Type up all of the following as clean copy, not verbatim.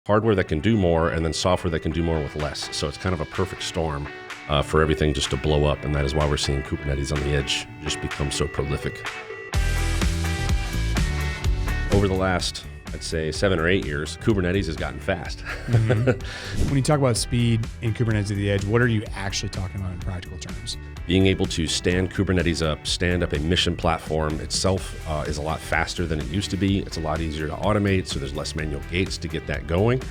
hardware that can do more and then software that can do more with less. So it's kind of a perfect storm for everything just to blow up. And that is why we're seeing Kubernetes on the edge just become so prolific. Over the last, I'd say 7 or 8 years, Kubernetes has gotten fast. When you talk about speed in Kubernetes at the edge, what are you actually talking about in practical terms? Being able to stand Kubernetes up, stand up a mission platform itself is a lot faster than it used to be. It's a lot easier to automate, so there's less manual gates to get that going.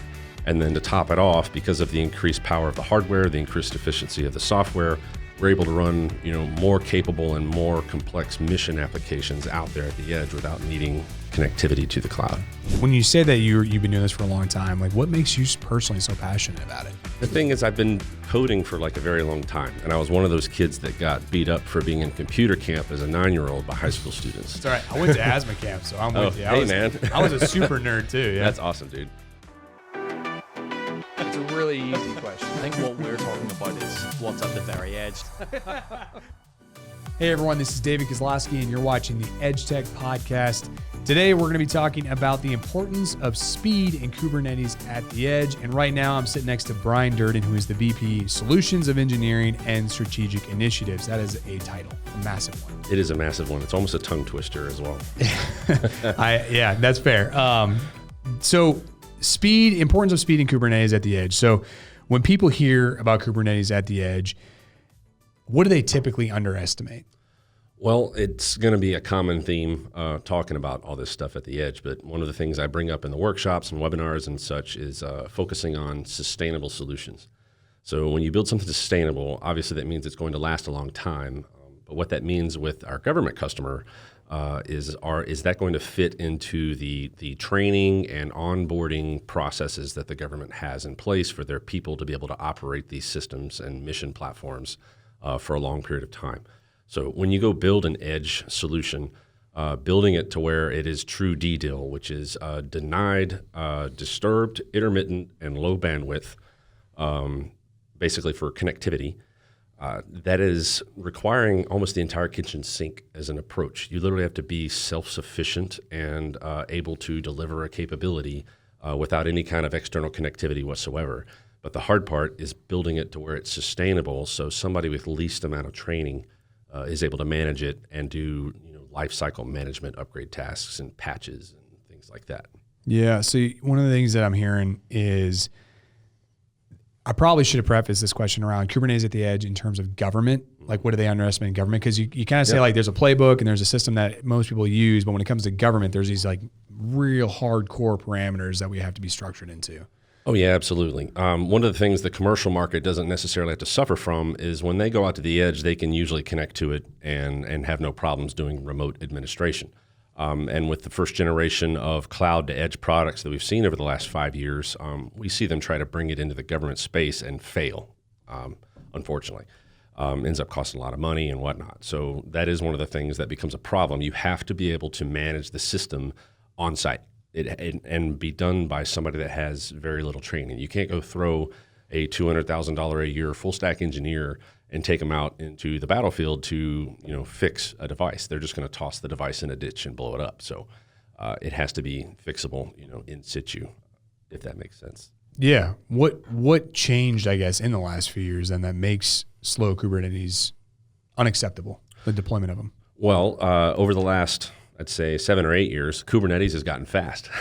And then to top it off, because of the increased power of the hardware, the increased efficiency of the software, we're able to run, more capable and more complex mission applications out there at the edge without needing connectivity to the cloud. When you say that you've been doing this for a long time, like what makes you personally so passionate about it? The thing is, I've been coding for like a very long time, and I was one of those kids that got beat up for being in computer camp as a 9-year-old by high school students. It's all right. I went to asthma camp, so I'm with you. Man. I was a super nerd too. Yeah, that's awesome, dude. It's a really easy question. I think what we're talking about is what's at the very edge. Hey everyone, this is David Kosloski and you're watching the Edge Tech Podcast. Today we're going to be talking about the importance of speed in Kubernetes at the edge. And right now I'm sitting next to Brian Durden, who is the VP Solutions of Engineering and Strategic Initiatives. That is a title, a massive one. It is a massive one. It's almost a tongue twister as well. Yeah, that's fair. So speed, importance of speed in Kubernetes at the edge. So when people hear about Kubernetes at the edge, what do they typically underestimate? Well, it's going to be a common theme talking about all this stuff at the edge, but one of the things I bring up in the workshops and webinars and such is focusing on sustainable solutions. So when you build something sustainable, obviously that means it's going to last a long time. But what that means with our government customer is that going to fit into the training and onboarding processes that the government has in place for their people to be able to operate these systems and mission platforms for a long period of time. So when you go build an edge solution, building it to where it is true DDIL, which is denied, disturbed, intermittent, and low bandwidth, basically for connectivity, that is requiring almost the entire kitchen sink as an approach. You literally have to be self-sufficient and able to deliver a capability without any kind of external connectivity whatsoever. But the hard part is building it to where it's sustainable, so somebody with least amount of training is able to manage it and do life cycle management, upgrade tasks, and patches and things like that. Yeah. So one of the things that I'm hearing is, I probably should have prefaced this question around Kubernetes at the edge in terms of government. Like, what do they underestimate in government? Because you kind of say like there's a playbook and there's a system that most people use, but when it comes to government, there's these like real hardcore parameters that we have to be structured into. Oh yeah, absolutely. One of the things the commercial market doesn't necessarily have to suffer from is when they go out to the edge, they can usually connect to it and have no problems doing remote administration. And with the first generation of cloud to edge products that we've seen over the last 5 years, we see them try to bring it into the government space and fail, unfortunately. Ends up costing a lot of money and whatnot. So that is one of the things that becomes a problem. You have to be able to manage the system on site. And be done by somebody that has very little training. You can't go throw a $200,000 a year full stack engineer and take them out into the battlefield to fix a device. They're just going to toss the device in a ditch and blow it up. So it has to be fixable, in situ, if that makes sense. Yeah. What changed, I guess, in the last few years then that makes slow Kubernetes unacceptable, the deployment of them? Well, over the last, I'd say 7 or 8 years, Kubernetes has gotten fast.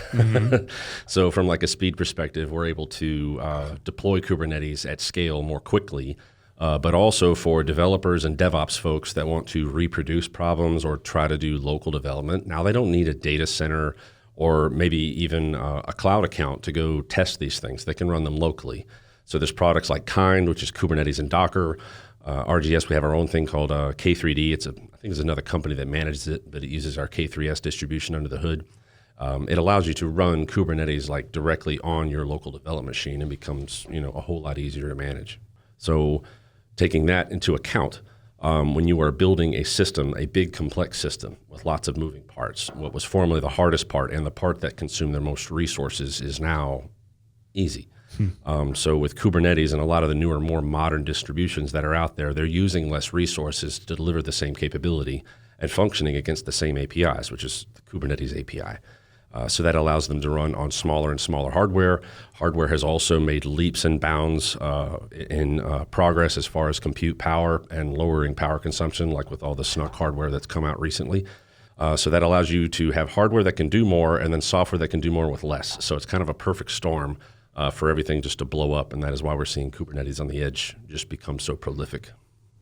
So from like a speed perspective, we're able to deploy Kubernetes at scale more quickly, but also for developers and DevOps folks that want to reproduce problems or try to do local development. Now they don't need a data center or maybe even a cloud account to go test these things. They can run them locally. So there's products like Kind, which is Kubernetes and Docker. RGS, we have our own thing called K3D. I think there's another company that manages it, but it uses our K3S distribution under the hood. It allows you to run Kubernetes like directly on your local development machine and becomes a whole lot easier to manage. So taking that into account, when you are building a system, a big complex system with lots of moving parts, what was formerly the hardest part and the part that consumed the most resources is now easy. So with Kubernetes and a lot of the newer, more modern distributions that are out there, they're using less resources to deliver the same capability and functioning against the same APIs, which is the Kubernetes API. So that allows them to run on smaller and smaller hardware. Hardware has also made leaps and bounds in progress as far as compute power and lowering power consumption, like with all the SNUC hardware that's come out recently. So that allows you to have hardware that can do more and then software that can do more with less. So it's kind of a perfect storm for everything just to blow up. And that is why we're seeing Kubernetes on the edge just become so prolific.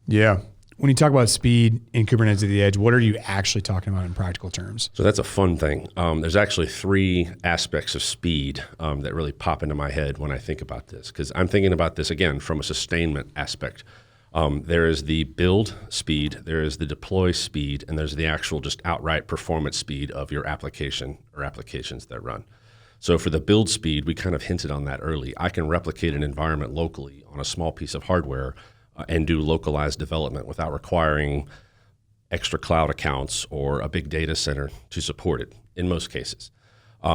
Yeah. When you talk about speed in Kubernetes at the edge, what are you actually talking about in practical terms? So that's a fun thing. There's actually three aspects of speed that really pop into my head when I think about this, because I'm thinking about this, again, from a sustainment aspect. There is the build speed, there is the deploy speed, and there's the actual just outright performance speed of your application or applications that run. So for the build speed, we kind of hinted on that early. I can replicate an environment locally on a small piece of hardware and do localized development without requiring extra cloud accounts or a big data center to support it in most cases.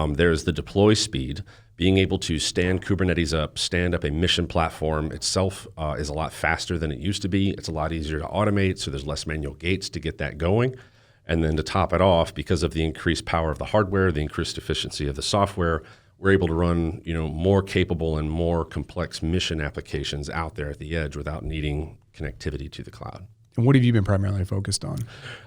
There's the deploy speed. Being able to stand Kubernetes up, stand up a mission platform itself is a lot faster than it used to be. It's a lot easier to automate, so there's less manual gates to get that going. And then to top it off, because of the increased power of the hardware, the increased efficiency of the software, we're able to run, more capable and more complex mission applications out there at the edge without needing connectivity to the cloud. And what have you been primarily focused on?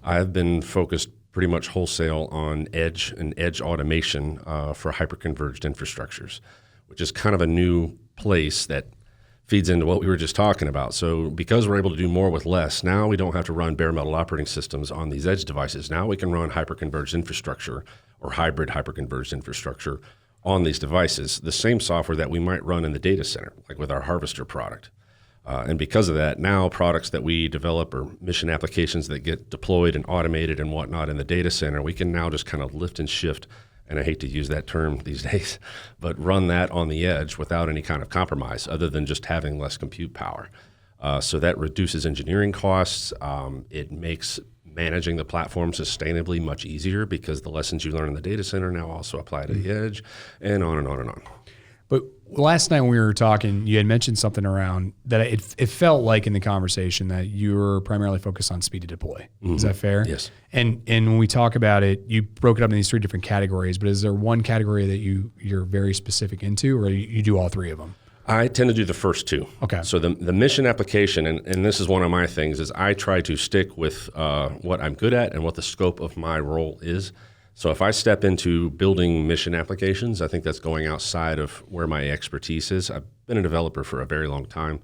I've been focused pretty much wholesale on edge and edge automation for hyperconverged infrastructures, which is kind of a new place that feeds into what we were just talking about. So because we're able to do more with less, now we don't have to run bare metal operating systems on these edge devices. Now we can run hyperconverged infrastructure or hybrid hyperconverged infrastructure on these devices, the same software that we might run in the data center, like with our Harvester product. And because of that, now products that we develop or mission applications that get deployed and automated and whatnot in the data center, we can now just kind of lift and shift, and I hate to use that term these days, but run that on the edge without any kind of compromise other than just having less compute power. So that reduces engineering costs. It makes managing the platform sustainably much easier because the lessons you learn in the data center now also apply to the edge, and on and on and on. But last night when we were talking, you had mentioned something around that it felt like in the conversation that you were primarily focused on speed to deploy. Mm-hmm. Is that fair? Yes. And when we talk about it, you broke it up in these three different categories, but is there one category that you're very specific into, or you do all three of them? I tend to do the first two. Okay. So the mission application, and this is one of my things, is I try to stick with what I'm good at and what the scope of my role is. So if I step into building mission applications, I think that's going outside of where my expertise is. I've been a developer for a very long time,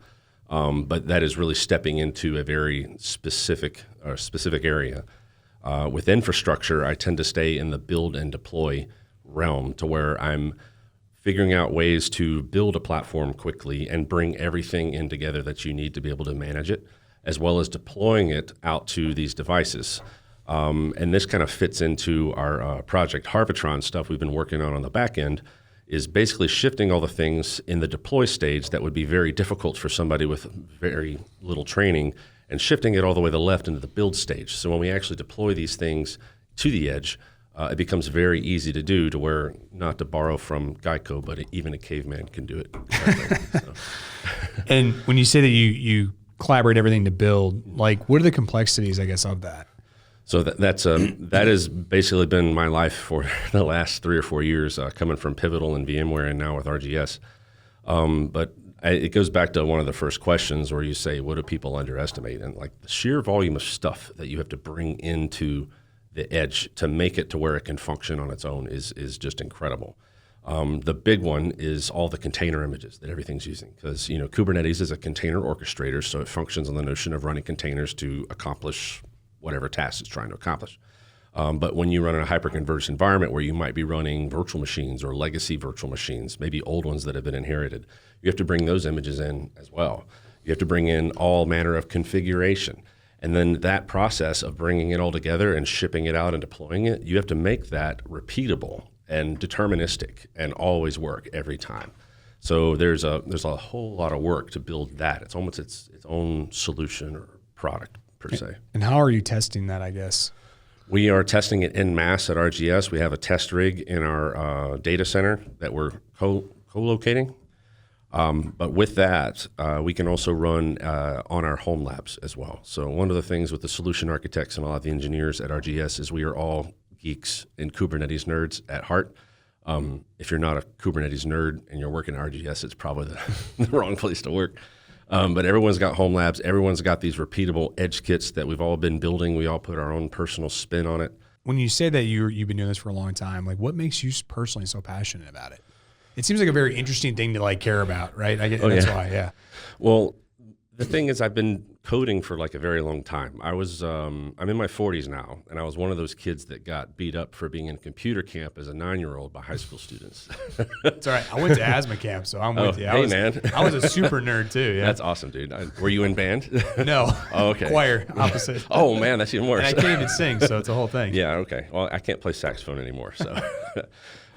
but that is really stepping into a very specific area. With infrastructure, I tend to stay in the build and deploy realm to where I'm figuring out ways to build a platform quickly and bring everything in together that you need to be able to manage it, as well as deploying it out to these devices. And this kind of fits into our Project Harvitron stuff we've been working on the back end, is basically shifting all the things in the deploy stage that would be very difficult for somebody with very little training, and shifting it all the way to the left into the build stage. So when we actually deploy these things to the edge, it becomes very easy to do, to where, not to borrow from Geico, but even a caveman can do it. So. And when you say that you collaborate everything to build, like, what are the complexities, I guess, of that? So that has basically been my life for the last 3 or 4 years, coming from Pivotal and VMware and now with RGS. But it goes back to one of the first questions where you say, what do people underestimate? And like the sheer volume of stuff that you have to bring into the edge to make it to where it can function on its own is just incredible. The big one is all the container images that everything's using, because Kubernetes is a container orchestrator, so it functions on the notion of running containers to accomplish whatever task it's trying to accomplish. But when you run in a hyperconverged environment where you might be running virtual machines or legacy virtual machines, maybe old ones that have been inherited, you have to bring those images in as well. You have to bring in all manner of configuration. And then that process of bringing it all together and shipping it out and deploying it, you have to make that repeatable and deterministic and always work every time. So there's a whole lot of work to build that. It's almost its own solution or product per se. And how are you testing that, I guess? We are testing it en masse at RGS. We have a test rig in our data center that we're co-locating. But with that, we can also run on our home labs as well. So one of the things with the solution architects and a lot of the engineers at RGS is we are all geeks and Kubernetes nerds at heart. If you're not a Kubernetes nerd and you're working RGS, it's probably the wrong place to work. But everyone's got home labs. Everyone's got these repeatable edge kits that we've all been building. We all put our own personal spin on it. When you say that you've been doing this for a long time, like what makes you personally so passionate about it? It seems like a very interesting thing to like care about, right? That's why, yeah. Well, the thing is, I've been coding for like a very long time. I'm in my 40s now, and I was one of those kids that got beat up for being in computer camp as a 9-year-old by high school students. That's all right. I went to asthma camp, so I'm with you. Man. I was a super nerd too. Yeah. That's awesome, dude. Were you in band? No. Oh, okay. Choir, opposite. Oh man, that's even worse. And I can't even sing, so it's a whole thing. Yeah. Okay. Well, I can't play saxophone anymore, so.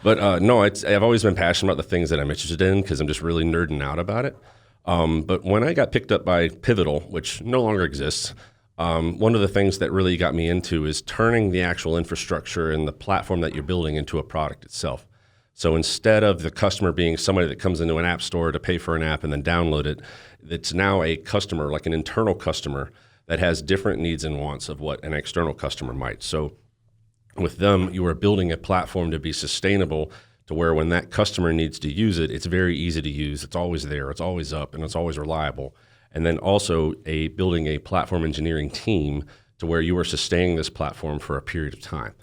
But no, I've always been passionate about the things that I'm interested in because I'm just really nerding out about it. But when I got picked up by Pivotal, which no longer exists, one of the things that really got me into is turning the actual infrastructure and the platform that you're building into a product itself. So instead of the customer being somebody that comes into an app store to pay for an app and then download it, it's now a customer, like an internal customer that has different needs and wants of what an external customer might. So with them, you are building a platform to be sustainable to where when that customer needs to use it, it's very easy to use. It's always there. It's always up, and it's always reliable. And then also building a platform engineering team to where you are sustaining this platform for a period of time.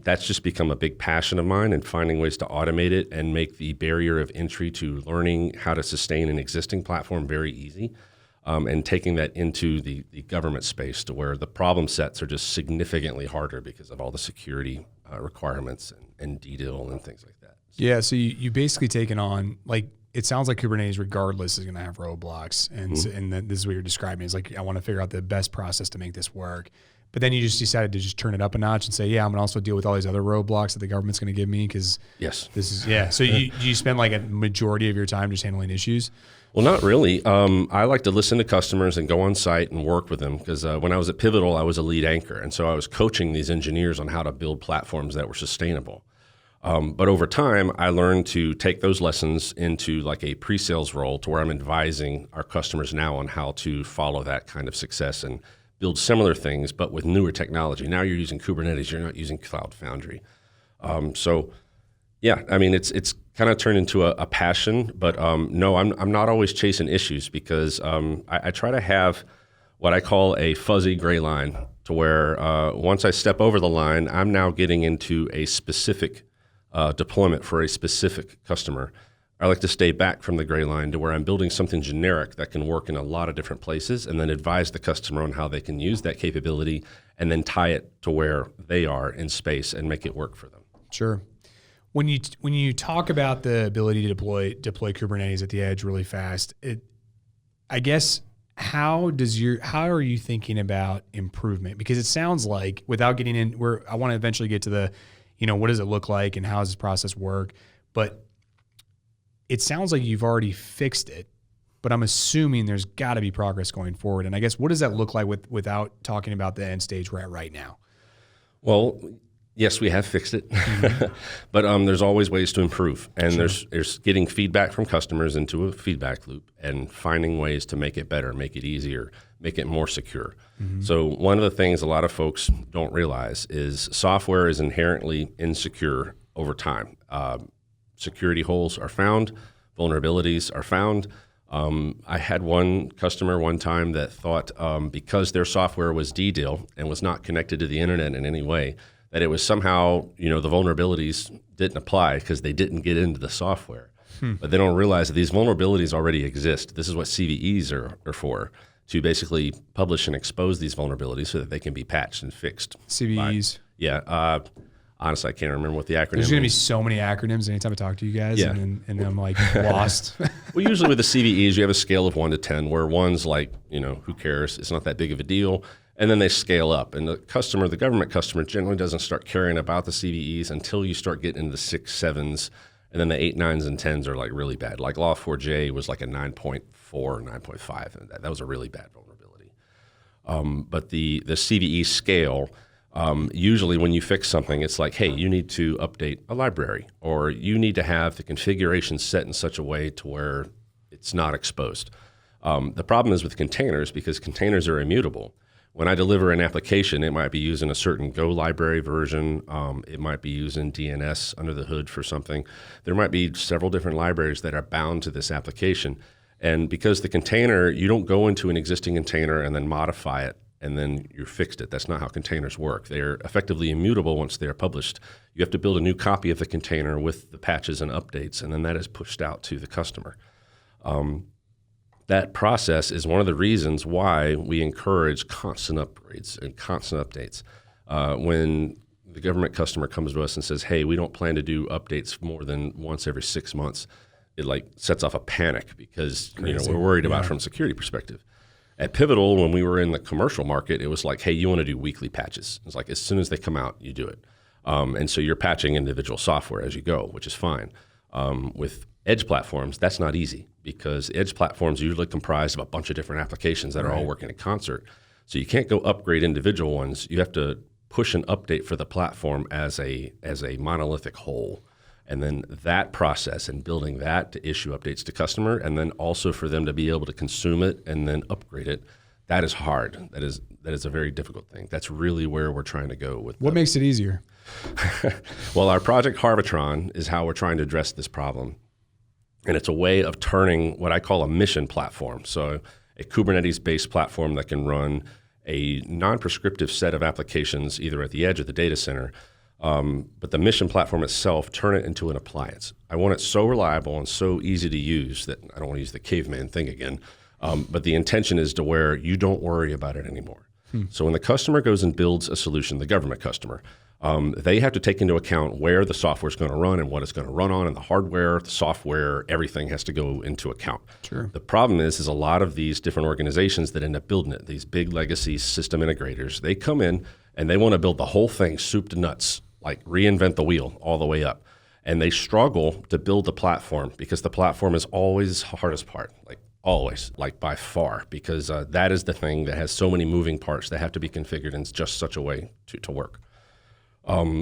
That's just become a big passion of mine, and finding ways to automate it and make the barrier of entry to learning how to sustain an existing platform very easy. And taking that into the government space to where the problem sets are just significantly harder because of all the security requirements and DDoS and things like that. Yeah, so you basically taken on, like, it sounds like Kubernetes regardless is going to have roadblocks. And this is what you're describing is like, I want to figure out the best process to make this work. But then you just decided to just turn it up a notch and say, yeah, I'm going to also deal with all these other roadblocks that the government's going to give me because yes, this is, yeah. So you spend like a majority of your time just handling issues? Well, not really. I like to listen to customers and go on site and work with them because when I was at Pivotal, I was a lead anchor. And so I was coaching these engineers on how to build platforms that were sustainable. But over time, I learned to take those lessons into like a pre-sales role to where I'm advising our customers now on how to follow that kind of success and build similar things, but with newer technology. Now you're using Kubernetes, you're not using Cloud Foundry. So yeah, I mean, it's kind of turned into a passion, but no, I'm not always chasing issues because I try to have what I call a fuzzy gray line to where once I step over the line, I'm now getting into a specific deployment for a specific customer. I like to stay back from the gray line to where I'm building something generic that can work in a lot of different places and then advise the customer on how they can use that capability and then tie it to where they are in space and make it work for them. Sure. When you talk about the ability to deploy Kubernetes at the edge really fast, I guess how are you thinking about improvement? Because it sounds like, without getting in, I want to eventually get to the, what does it look like and how does this process work? But it sounds like you've already fixed it, but I'm assuming there's got to be progress going forward. And I guess what does that look like without talking about the end stage we're at right now? Well, yes, we have fixed it, but there's always ways to improve. And Sure. there's getting feedback from customers into a feedback loop and finding ways to make it better, make it easier, make it more secure. So one of the things a lot of folks don't realize is software is inherently insecure over time. Security holes are found, vulnerabilities are found. I had one customer one time that thought because their software was DDoS and was not connected to the internet in any way, that it was somehow, the vulnerabilities didn't apply because they didn't get into the software. But they don't realize that these vulnerabilities already exist. This is what CVEs are for, to basically publish and expose these vulnerabilities so that they can be patched and fixed. CVEs. Honestly, I can't remember what the acronym There's going to be is. so many acronyms anytime I talk to you guys, Yeah. and I'm like lost. Well, usually with the CVEs, you have a scale of 1 to 10, where 1's like, who cares? It's not that big of a deal. And then they scale up. And the government customer generally doesn't start caring about the CVEs until you start getting into the 6, 7s. And then the 8, 9s, and 10s are like really bad. Like Log4j was like a 9.4, 9.5. And that was a really bad vulnerability. But the CVE scale, usually when you fix something, it's like, hey, you need to update a library, or you need to have the configuration set in such a way to where it's not exposed. The problem is with containers, because containers are immutable. When I deliver an application, it might be using a certain Go library version. It might be using DNS under the hood for something. There might be several different libraries that are bound to this application. And because the container, you don't go into an existing container and then modify it and then you fixed it. That's not how containers work. They're effectively immutable once they're published. You have to build a new copy of the container with the patches and updates, and then that is pushed out to the customer. That process is one of the reasons why we encourage constant upgrades and constant updates. When the government customer comes to us and says, hey, we don't plan to do updates more than once every 6 months, it like sets off a panic because we're worried about it from a security perspective. At Pivotal, when we were in the commercial market, it was like, hey, you want to do weekly patches. It's like as soon as they come out, you do it. And so you're patching individual software as you go, which is fine. With edge platforms, that's not easy because edge platforms usually comprise of a bunch of different applications that are all working in concert. So you can't go upgrade individual ones. You have to push an update for the platform as a monolithic whole. And then that process and building that to issue updates to customer, and then also for them to be able to consume it and then upgrade it, that is hard. That is a very difficult thing. That's really where we're trying to go with. What makes it easier? Well, our project Harvitron is how we're trying to address this problem. And it's a way of turning what I call a mission platform. So a Kubernetes-based platform that can run a non-prescriptive set of applications either at the edge or the data center. But the mission platform itself, turn it into an appliance. I want it so reliable and so easy to use that I don't want to use the caveman thing again. But the intention is to where you don't worry about it anymore. So when the customer goes and builds a solution, the government customer, they have to take into account where the software is going to run and what it's going to run on, and the hardware, the software, everything has to go into account. Sure. The problem is a lot of these different organizations that end up building it, these big legacy system integrators, they come in and they want to build the whole thing soup to nuts, like reinvent the wheel all the way up. And they struggle to build the platform because the platform is always the hardest part, like always, like by far, because that is the thing that has so many moving parts that have to be configured in just such a way to work.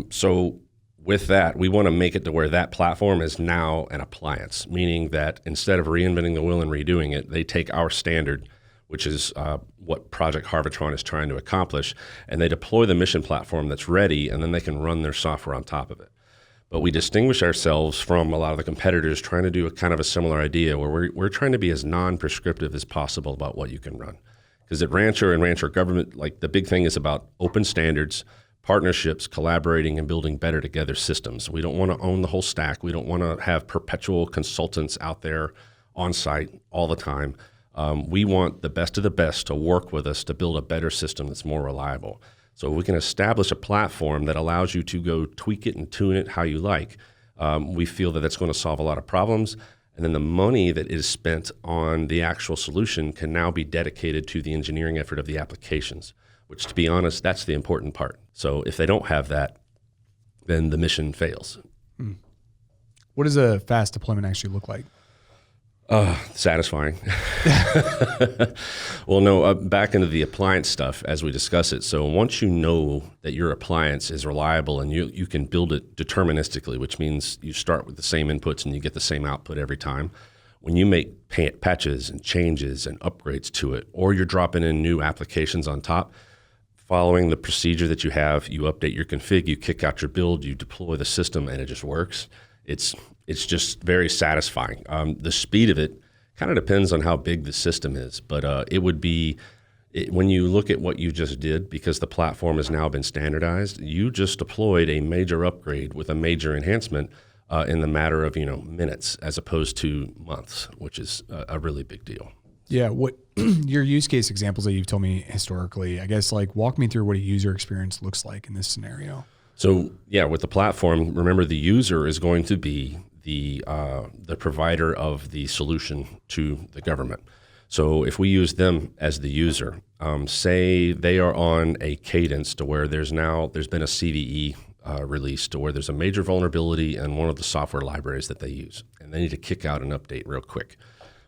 So with that, we want to make it to where that platform is now an appliance, meaning that instead of reinventing the wheel and redoing it, they take our standard, which is what Project Harvitron is trying to accomplish, and they deploy the mission platform that's ready, and then they can run their software on top of it. But we distinguish ourselves from a lot of the competitors trying to do a kind of a similar idea where we're trying to be as non-prescriptive as possible about what you can run. Because at Rancher and Rancher Government, like the big thing is about open standards, partnerships, collaborating, and building better together systems. We don't want to own the whole stack. We don't want to have perpetual consultants out there on site all the time. We want the best of the best to work with us to build a better system that's more reliable. So if we can establish a platform that allows you to go tweak it and tune it how you like, we feel that that's going to solve a lot of problems. And then the money that is spent on the actual solution can now be dedicated to the engineering effort of the applications, which, to be honest, that's the important part. So if they don't have that, then the mission fails. What does a fast deployment actually look like? Satisfying. Well, no, back into the appliance stuff as we discuss it. So once you know that your appliance is reliable and you can build it deterministically, which means you start with the same inputs and you get the same output every time. When you make patches and changes and upgrades to it, or you're dropping in new applications on top, following the procedure that you have, you update your config, you kick out your build, you deploy the system, and it just works. It's just very satisfying. The speed of it kind of depends on how big the system is, but when you look at what you just did, because the platform has now been standardized, you just deployed a major upgrade with a major enhancement in the matter of minutes as opposed to months, which is a really big deal. Yeah, what your use case examples that you've told me historically, I guess, like walk me through what a user experience looks like in this scenario. So yeah, with the platform, remember the user is going to be the provider of the solution to the government. So if we use them as the user, say they are on a cadence to where there's been a CVE release to where there's a major vulnerability in one of the software libraries that they use, and they need to kick out an update real quick.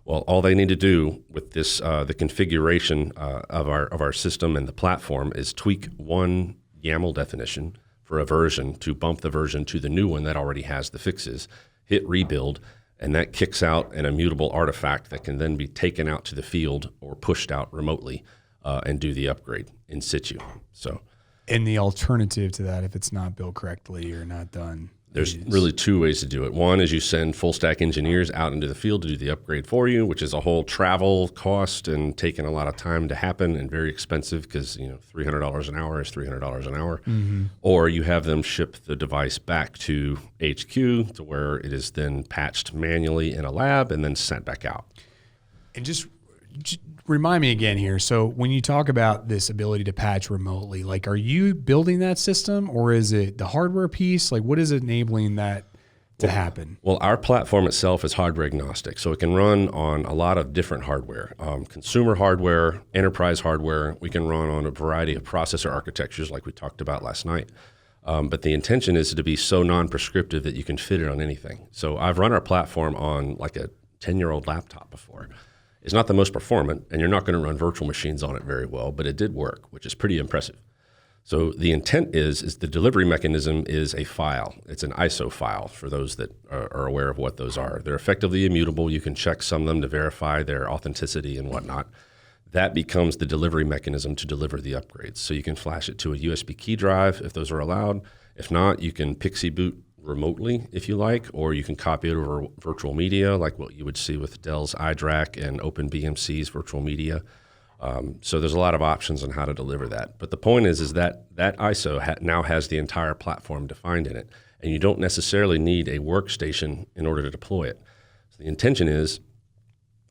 Well, all they need to do with this, the configuration of our system and the platform is tweak one YAML definition for a version to bump the version to the new one that already has the fixes, hit rebuild, and that kicks out an immutable artifact that can then be taken out to the field or pushed out remotely and do the upgrade in situ. So, And the alternative to that, if it's not built correctly or not done, there's really two ways to do it. One is you send full stack engineers out into the field to do the upgrade for you, which is a whole travel cost and taking a lot of time to happen and very expensive because $300 an hour is $300 an hour. Or you have them ship the device back to HQ to where it is then patched manually in a lab and then sent back out. And just remind me again here. So when you talk about this ability to patch remotely, like, are you building that system or is it the hardware piece? Like, what is enabling that to happen? Well, our platform itself is hardware agnostic, so it can run on a lot of different hardware, consumer hardware, enterprise hardware. We can run on a variety of processor architectures like we talked about last night. But the intention is to be so non-prescriptive that you can fit it on anything. So I've run our platform on like a 10-year-old laptop before. It's not the most performant, and you're not going to run virtual machines on it very well, but it did work, which is pretty impressive. So the intent is the delivery mechanism is a file. It's an ISO file for those that are aware of what those are. They're effectively immutable. You can check some of them to verify their authenticity and whatnot. That becomes the delivery mechanism to deliver the upgrades. So you can flash it to a USB key drive if those are allowed. If not, you can Pixie boot remotely if you like, or you can copy it over virtual media like what you would see with Dell's iDRAC and OpenBMC's virtual media. So there's a lot of options on how to deliver that. But the point is that ISO now has the entire platform defined in it, and you don't necessarily need a workstation in order to deploy it. So the intention is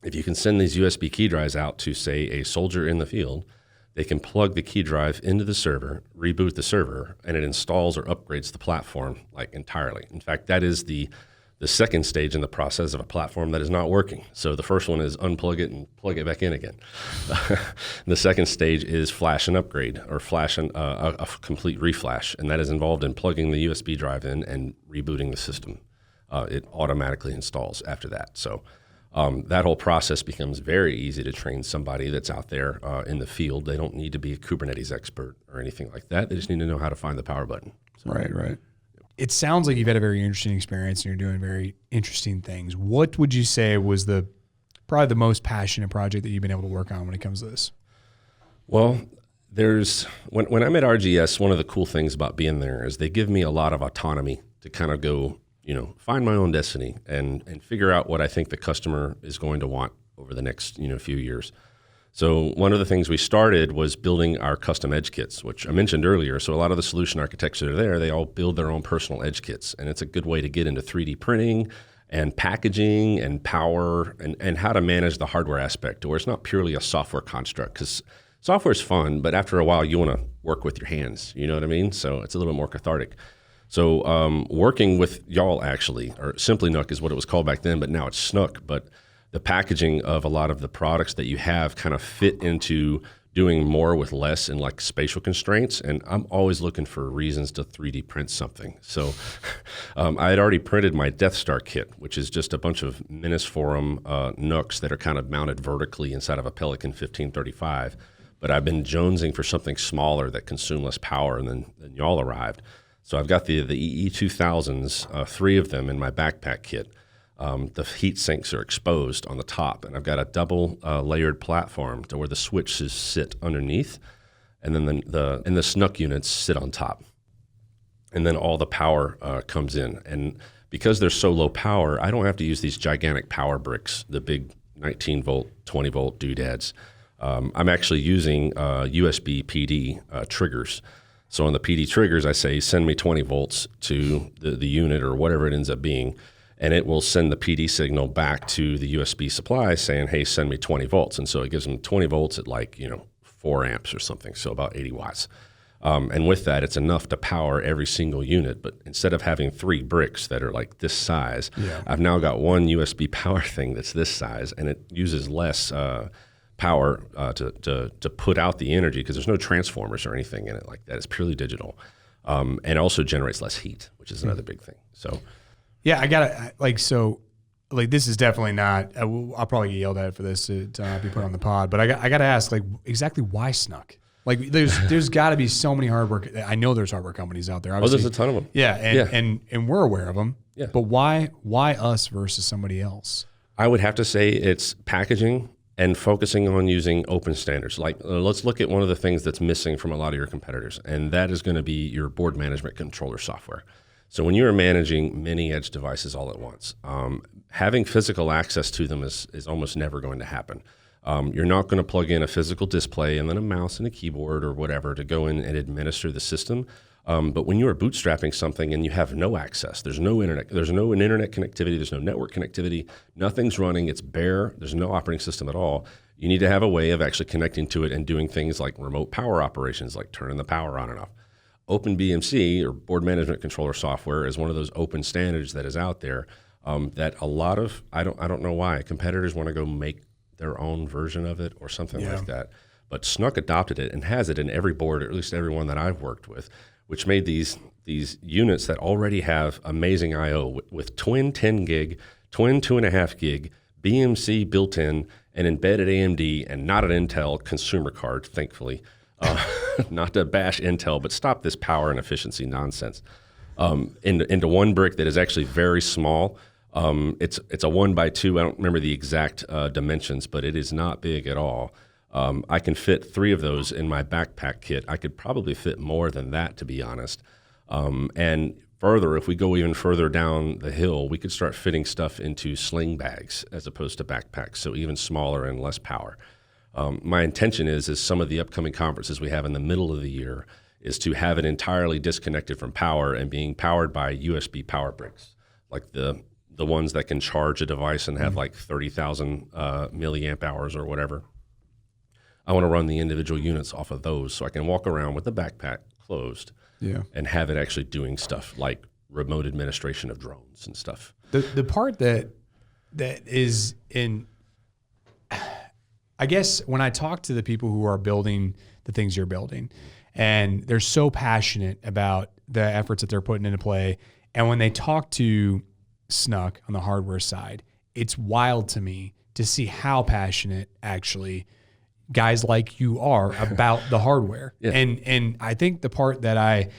if you can send these USB key drives out to, say, a soldier in the field, they can plug the key drive into the server, reboot the server, and it installs or upgrades the platform like entirely. In fact, that is the second stage in the process of a platform that is not working. So the first one is unplug it and plug it back in again. The second stage is flash and upgrade, or flash and a complete reflash, and that is involved in plugging the USB drive in and rebooting the system. It automatically installs after that. So that whole process becomes very easy to train somebody that's out there in the field. They don't need to be a Kubernetes expert or anything like that. They just need to know how to find the power button. So, Right. It sounds like you've had a very interesting experience and you're doing very interesting things. What would you say was probably the most passionate project that you've been able to work on when it comes to this? Well, when I'm at RGS, one of the cool things about being there is they give me a lot of autonomy to kind of go, find my own destiny and figure out what I think the customer is going to want over the next, few years. So one of the things we started was building our custom edge kits, which I mentioned earlier. So a lot of the solution architects that are there, they all build their own personal edge kits. And it's a good way to get into 3D printing and packaging and power and how to manage the hardware aspect, where it's not purely a software construct, because software is fun, but after a while you want to work with your hands, you know what I mean? So it's a little bit more cathartic. So working with y'all actually, or Simply SNUC is what it was called back then, but now it's SNUC, but the packaging of a lot of the products that you have kind of fit into doing more with less and like spatial constraints. And I'm always looking for reasons to 3D print something. So I had already printed my Death Star kit, which is just a bunch of Minisforum NUCs that are kind of mounted vertically inside of a Pelican 1535. But I've been jonesing for something smaller that consume less power, and then y'all arrived. So I've got the EE2000s, 3 of them in my backpack kit. The heat sinks are exposed on the top, and I've got a double layered platform to where the switches sit underneath, and then the SNUC units sit on top. And then all the power comes in. And because they're so low power, I don't have to use these gigantic power bricks, the big 19 volt, 20 volt doodads. I'm actually using USB PD triggers. So on the PD triggers, I say, send me 20 volts to the unit or whatever it ends up being, and it will send the PD signal back to the USB supply saying, hey, send me 20 volts. And so it gives them 20 volts at 4 amps or something, so about 80 watts. And with that, it's enough to power every single unit. But instead of having 3 bricks that are like this size, I've now got one USB power thing that's this size, and it uses less power to put out the energy because there's no transformers or anything in it like that. It's purely digital. And it also generates less heat, which is another big thing. So, yeah, I gotta this is definitely not. I'll probably get yelled at for this to not be put on the pod. But I gotta ask, exactly why SNUC? There's got to be so many hardware. I know there's hardware companies out there. Obviously. There's a ton of them. Yeah, and we're aware of them. Yeah. But why us versus somebody else? I would have to say it's packaging and focusing on using open standards. Like, let's look at one of the things that's missing from a lot of your competitors, and that is going to be your board management controller software. So when you are managing many edge devices all at once, having physical access to them is almost never going to happen. You're not going to plug in a physical display and then a mouse and a keyboard or whatever to go in and administer the system. But when you are bootstrapping something and you have no access, there's no internet connectivity, there's no network connectivity, nothing's running, it's bare, there's no operating system at all. You need to have a way of actually connecting to it and doing things like remote power operations, like turning the power on and off. OpenBMC, or board management controller software, is one of those open standards that is out there that a lot of, I don't know why, competitors want to go make their own version of it or something like that. But SNUC adopted it and has it in every board, or at least every one that I've worked with, which made these units that already have amazing I/O with twin 10 gig, twin 2.5 gig, BMC built in, and embedded AMD, and not an Intel consumer card, thankfully. Not to bash Intel, but stop this power and efficiency nonsense. Into one brick that is actually very small. It's a 1x2. I don't remember the exact dimensions, but it is not big at all. I can fit 3 of those in my backpack kit. I could probably fit more than that, to be honest. And further, if we go even further down the hill, we could start fitting stuff into sling bags as opposed to backpacks, so even smaller and less power. My intention is some of the upcoming conferences we have in the middle of the year is to have it entirely disconnected from power and being powered by USB power bricks, like the ones that can charge a device and have like 30,000 milliamp hours or whatever. I want to run the individual units off of those so I can walk around with the backpack closed and have it actually doing stuff like remote administration of drones and stuff. The part that is in, I guess when I talk to the people who are building the things you're building, and they're so passionate about the efforts that they're putting into play, and when they talk to SNUC on the hardware side, it's wild to me to see how passionate actually guys like you are about the hardware. And I think the part that I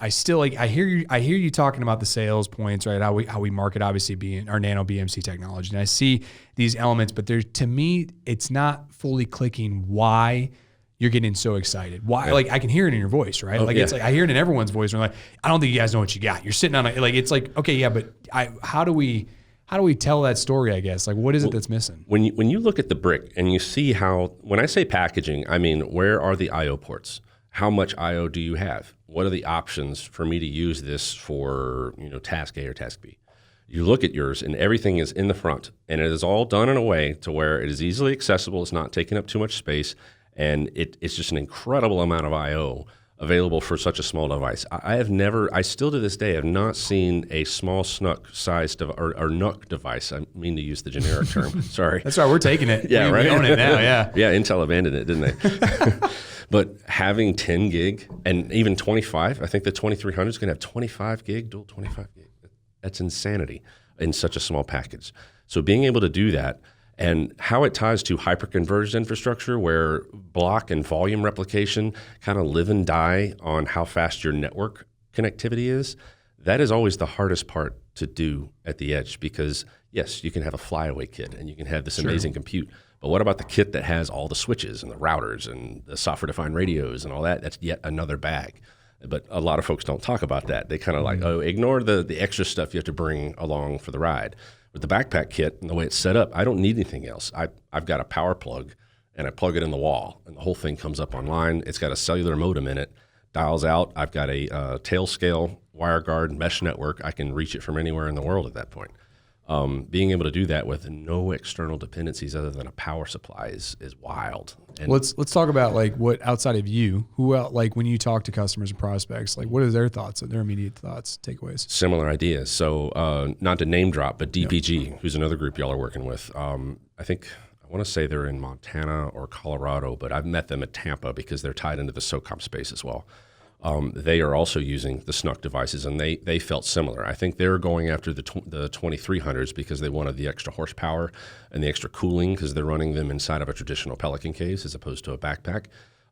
still like, I hear you talking about the sales points, right? How we market obviously being our nano BMC technology. And I see these elements, but to me, it's not fully clicking why you're getting so excited. Why? Like, I can hear it in your voice, right? It's like, I hear it in everyone's voice. And I'm like, I don't think you guys know what you got. You're sitting on it. Like, it's like, okay, yeah, but how do we tell that story, I guess? Like, what is it that's missing? When you look at the brick and you see how, when I say packaging, I mean, where are the I/O ports? How much I/O do you have? What are the options for me to use this for, task A or task B? You look at yours and everything is in the front, and it is all done in a way to where it is easily accessible. It's not taking up too much space, and it's just an incredible amount of I/O available for such a small device. I still to this day have not seen a small SNUC sized or NUC device. I mean to use the generic term. Sorry. That's right. We're taking it. Yeah, right. We own it now. Yeah. Yeah. Intel abandoned it, didn't they? But having 10 gig and even 25, I think the 2300 is going to have 25 gig, dual 25 gig. That's insanity in such a small package. So being able to do that, and how it ties to hyperconverged infrastructure where block and volume replication kind of live and die on how fast your network connectivity is, that is always the hardest part to do at the edge, because yes, you can have a flyaway kit and you can have this amazing compute, but what about the kit that has all the switches and the routers and the software-defined radios and all that? That's yet another bag. But a lot of folks don't talk about that. They kind of like, ignore the extra stuff you have to bring along for the ride. With the backpack kit and the way it's set up, I don't need anything else. I've got a power plug, and I plug it in the wall, and the whole thing comes up online. It's got a cellular modem in it, dials out. I've got a tail scale WireGuard mesh network. I can reach it from anywhere in the world at that point. Being able to do that with no external dependencies other than a power supply is wild. And let's talk about like what outside of you, who else, like when you talk to customers and prospects, like what are their thoughts, their immediate thoughts, takeaways? Similar ideas. So not to name drop, but DPG, who's another group y'all are working with. I want to say they're in Montana or Colorado, but I've met them at Tampa because they're tied into the SOCOM space as well. They are also using the SNUC devices, and they felt similar. I think they're going after the 2300s because they wanted the extra horsepower and the extra cooling because they're running them inside of a traditional Pelican case as opposed to a backpack.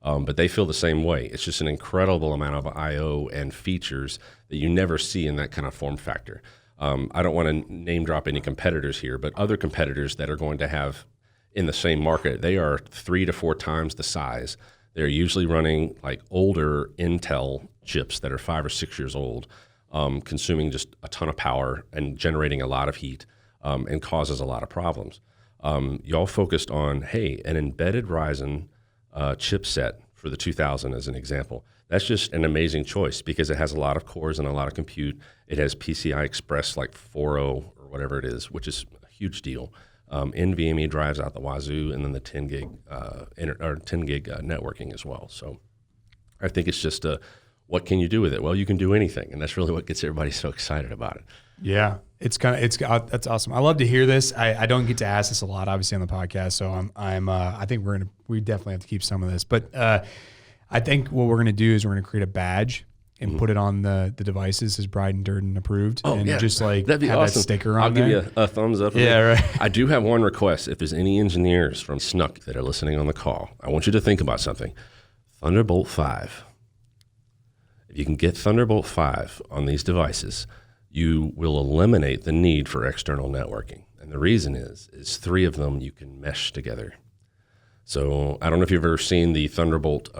But they feel the same way. It's just an incredible amount of I/O and features that you never see in that kind of form factor. I don't want to name drop any competitors here, but other competitors that are going to have in the same market. They are 3 to 4 times the size. They're usually running like older Intel chips that are 5 or 6 years old, consuming just a ton of power and generating a lot of heat, and causes a lot of problems. Y'all focused on, hey, an embedded Ryzen chipset for the 2000 as an example. That's just an amazing choice because it has a lot of cores and a lot of compute. It has PCI Express like 4.0 or whatever it is, which is a huge deal. NVMe drives out the wazoo, and then the 10 gig networking as well. So I think it's just what can you do with it? Well, you can do anything, and that's really what gets everybody so excited about it. Yeah, that's awesome. I love to hear this. I don't get to ask this a lot, obviously, on the podcast. So I think we definitely have to keep some of this. But I think what we're gonna do is we're gonna create a badge and put it on the devices as Brian Durden approved, and just like that'd be have awesome. that sticker on I'll there. give you a thumbs up. Yeah, right. I do have one request. If there's any engineers from SNUC that are listening on the call, I want you to think about something. Thunderbolt 5. If you can get Thunderbolt 5 on these devices, you will eliminate the need for external networking. And the reason is 3 of them you can mesh together. So I don't know if you've ever seen the Thunderbolt.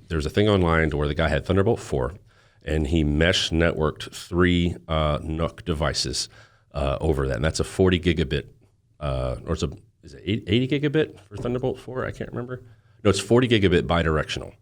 There's a thing online to where the guy had Thunderbolt 4, and he mesh networked 3 NUC devices over that. And that's a 40 gigabit, is it 80 gigabit for Thunderbolt 4? I can't remember. No, it's 40 gigabit bidirectional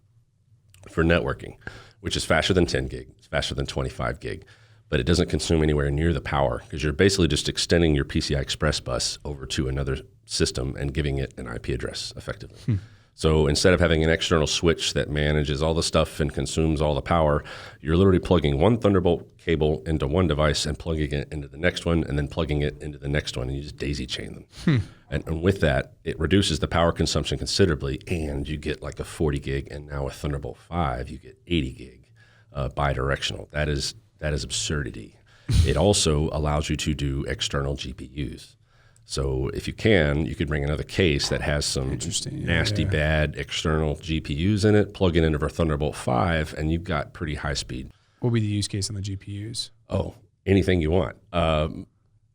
for networking, which is faster than 10 gig. It's faster than 25 gig. But it doesn't consume anywhere near the power because you're basically just extending your PCI Express bus over to another system and giving it an IP address effectively. So instead of having an external switch that manages all the stuff and consumes all the power, you're literally plugging one Thunderbolt cable into one device and plugging it into the next one and then plugging it into the next one, and you just daisy chain them. And with that, it reduces the power consumption considerably, and you get like a 40 gig, and now with Thunderbolt 5, you get 80 gig bidirectional. That is absurdity. It also allows you to do external GPUs. So if you could bring another case that has some nasty, bad external GPUs in it, plug it into our Thunderbolt 5, and you've got pretty high speed. What would be the use case on the GPUs? Oh, anything you want.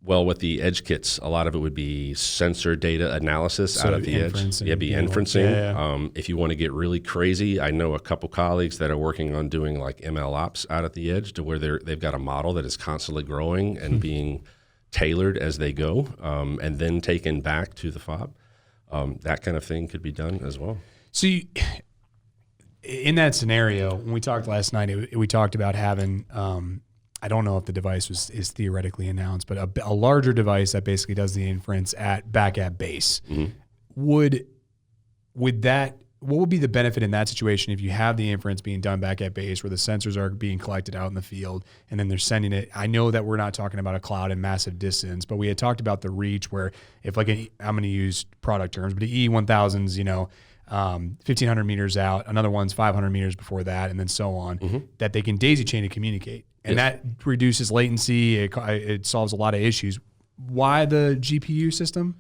Well, with the edge kits, a lot of it would be sensor data analysis out of the edge. Yeah, be inferencing. Yeah. If you want to get really crazy, I know a couple colleagues that are working on doing like ML ops out at the edge to where they've got a model that is constantly growing and being tailored as they go, and then taken back to the fob. That kind of thing could be done as well. So in that scenario, when we talked last night, we talked about having, I don't know if the device is theoretically announced, but a larger device that basically does the inference back at base. What would be the benefit in that situation if you have the inference being done back at base where the sensors are being collected out in the field and then they're sending it? I know that we're not talking about a cloud and massive distance, but we had talked about the reach where if I'm going to use product terms, but the E1000's, 1,500 meters out, another one's 500 meters before that, and then so on, that they can daisy chain to communicate. And that reduces latency. It solves a lot of issues. Why the GPU system?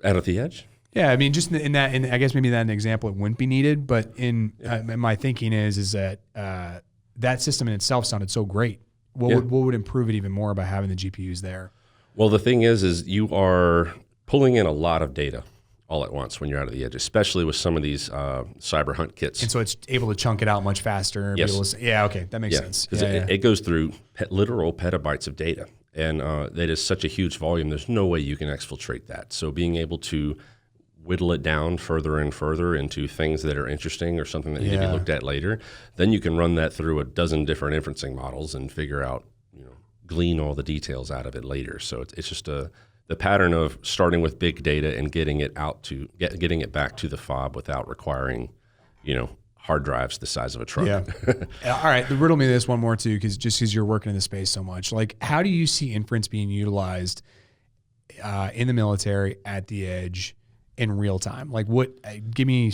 Out at the edge? Yeah, I mean, just in that, and I guess maybe that an example it wouldn't be needed, but in my thinking is that that system in itself sounded so great. What would improve it even more by having the GPUs there? Well, the thing is you are pulling in a lot of data all at once when you're out of the edge, especially with some of these cyber hunt kits. And so it's able to chunk it out much faster. Yes. Okay, that makes sense. It goes through literal petabytes of data, and that is such a huge volume. There's no way you can exfiltrate that. So being able to whittle it down further and further into things that are interesting or something that need to be looked at later, then you can run that through a dozen different inferencing models and figure out, glean all the details out of it later. So it's just the pattern of starting with big data and getting it back to the fob without requiring, hard drives the size of a truck. Yeah. All right. Riddle me this one more too, because you're working in the space so much. Like, how do you see inference being utilized in the military at the edge in real time? Like, give me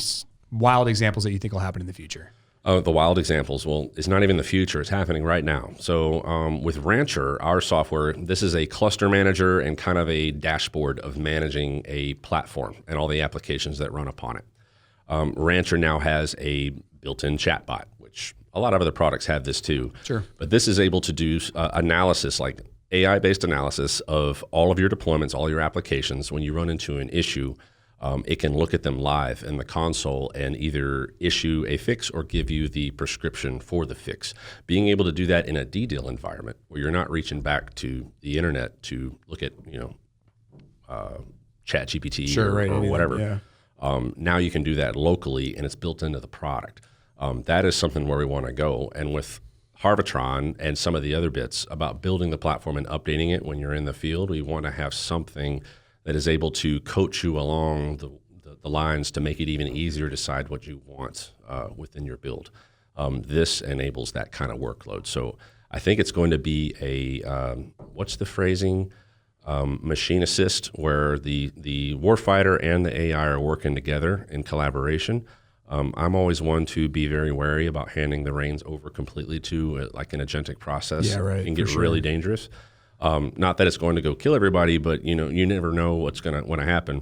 wild examples that you think will happen in the future. The wild examples, it's not even the future. It's happening right now. So with Rancher, our software, this is a cluster manager and kind of a dashboard of managing a platform and all the applications that run upon it. Rancher now has a built-in chatbot, which a lot of other products have this too. Sure. But this is able to do analysis like AI-based analysis of all of your deployments, all your applications. When you run into an issue, it can look at them live in the console and either issue a fix or give you the prescription for the fix. Being able to do that in a DDoS environment where you're not reaching back to the internet to look at, ChatGPT or whatever. Yeah. Now you can do that locally, and it's built into the product. That is something where we want to go. And with Harvitron and some of the other bits about building the platform and updating it when you're in the field, we want to have something that is able to coach you along the lines to make it even easier to decide what you want within your build. This enables that kind of workload. So I think it's going to be a, what's the phrasing? Machine assist, where the warfighter and the AI are working together in collaboration. I'm always one to be very wary about handing the reins over completely to like an agentic process. Yeah, right. It can get really dangerous. Not that it's going to go kill everybody, but you never know what's going to happen,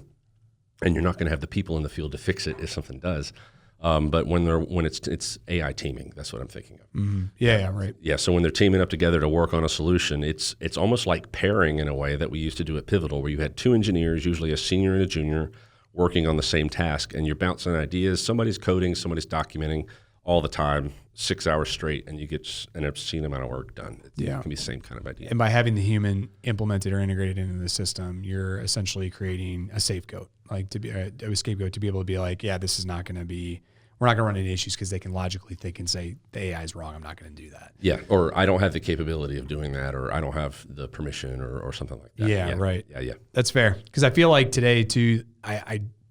and you're not going to have the people in the field to fix it if something does. But when it's AI teaming, that's what I'm thinking of. Mm-hmm. Yeah, right. Yeah, so when they're teaming up together to work on a solution, it's almost like pairing in a way that we used to do at Pivotal, where you had two engineers, usually a senior and a junior, working on the same task, and you're bouncing ideas. Somebody's coding, somebody's documenting all the time, 6 hours straight, and you get an obscene amount of work done. It can be the same kind of idea. And by having the human implemented or integrated into the system, you're essentially creating a scapegoat, like to be a scapegoat to be able to be like, yeah, this is not going to be. We're not going to run into issues because they can logically think and say the AI is wrong. I'm not going to do that. Yeah, or I don't have the capability of doing that, or I don't have the permission, or something like that. Yeah, right. Yeah. That's fair. Because I feel like today too,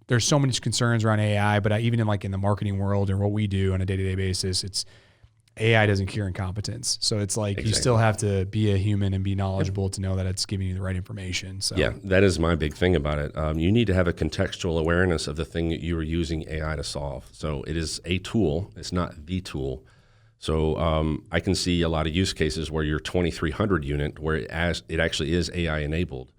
there's so many concerns around AI, but even in the marketing world and what we do on a day-to-day basis, it's AI doesn't cure incompetence. So it's like you still have to be a human and be knowledgeable to know that it's giving you the right information. So yeah, that is my big thing about it. You need to have a contextual awareness of the thing that you are using AI to solve. So it is a tool. It's not the tool. So I can see a lot of use cases where your 2300 unit, where it actually is AI enabled.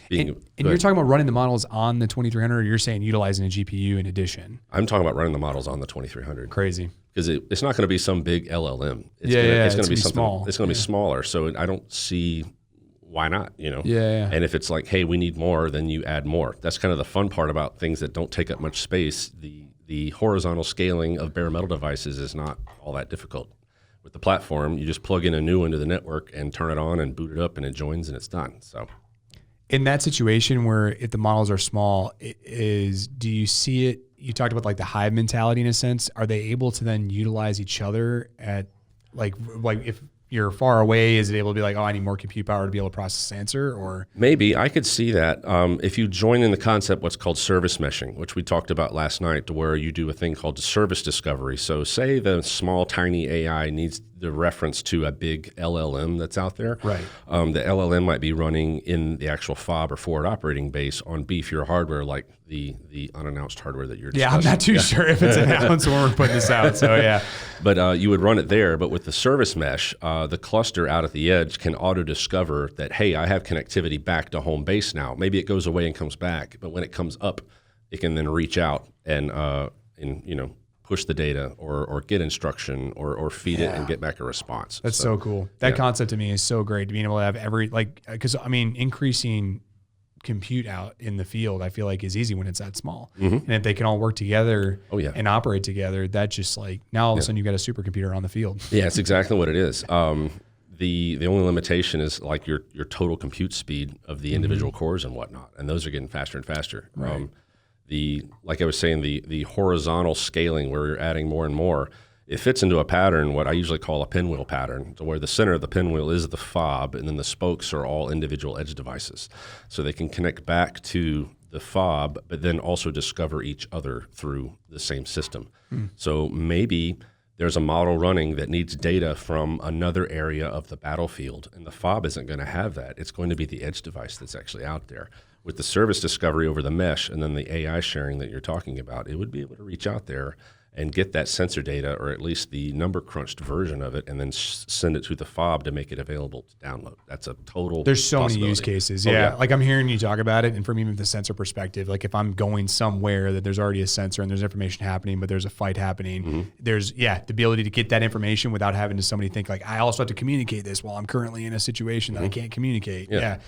And you're talking about running the models on the 2300, or you're saying utilizing a GPU in addition? I'm talking about running the models on the 2300. Crazy. Because it's not going to be some big LLM. It's going to be something small. It's going to be smaller. So I don't see why not, Yeah. And if it's like, hey, we need more, then you add more. That's kind of the fun part about things that don't take up much space. The horizontal scaling of bare metal devices is not all that difficult. With the platform, you just plug in a new one to the network and turn it on and boot it up, and it joins and it's done. So in that situation where if the models are small, do you see it? You talked about like the hive mentality in a sense. Are they able to then utilize each other at like if you're far away, is it able to be like, oh, I need more compute power to be able to process this answer? Or maybe I could see that if you join in the concept what's called service meshing, which we talked about last night, to where you do a thing called service discovery. So say the small, tiny AI needs the reference to a big LLM that's out there. Right. The LLM might be running in the actual FOB or forward operating base on beefier hardware, like the unannounced hardware that you're discussing. I'm not too sure if it's announced when we're putting this out. So yeah. But you would run it there. But with the service mesh, the cluster out at the edge can auto-discover that, hey, I have connectivity back to home base now. Maybe it goes away and comes back. But when it comes up, it can then reach out and push the data or get instruction or feed it and get back a response. That's so cool. That concept to me is so great, being able to have because increasing compute out in the field, I feel like is easy when it's that small. Mm-hmm. And if they can all work together and operate together, that just like now all of a sudden you've got a supercomputer on the field. Yeah, it's exactly what it is. The only limitation is like your total compute speed of the individual cores and whatnot. And those are getting faster and faster. Right. Like I was saying, the horizontal scaling where you're adding more and more, it fits into a pattern, what I usually call a pinwheel pattern, to where the center of the pinwheel is the fob, and then the spokes are all individual edge devices. So they can connect back to the fob, but then also discover each other through the same system. So maybe there's a model running that needs data from another area of the battlefield, and the fob isn't going to have that. It's going to be the edge device that's actually out there. With the service discovery over the mesh and then the AI sharing that you're talking about, it would be able to reach out there and get that sensor data, or at least the number crunched version of it, and then send it to the fob to make it available to download. That's a total There's so many possibility. use cases. Oh, Yeah. Like I'm hearing you talk about it. And from even the sensor perspective, like if I'm going somewhere that there's already a sensor and there's information happening, but there's a fight happening, there's, the ability to get that information without having to somebody think like, I also have to communicate this while I'm currently in a situation that I can't communicate. Yeah.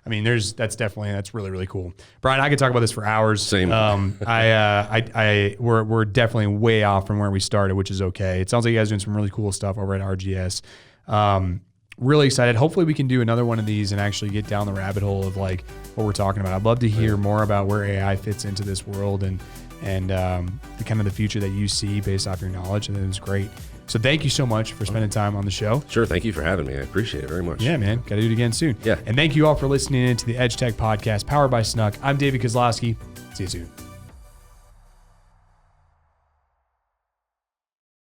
I mean, that's really, really cool. Brian, I could talk about this for hours. Same. We're definitely way off from where we started, which is okay. It sounds like you guys are doing some really cool stuff over at RGS. Really excited. Hopefully we can do another one of these and actually get down the rabbit hole of like what we're talking about. I'd love to hear more about where AI fits into this world and the kind of the future that you see based off your knowledge. And it's great. So thank you so much for spending time on the show. Sure. Thank you for having me. I appreciate it very much. Yeah, man. Got to do it again soon. Yeah. And thank you all for listening in to the Edge Tech Podcast powered by SNUC. I'm David Kosloski. See you soon.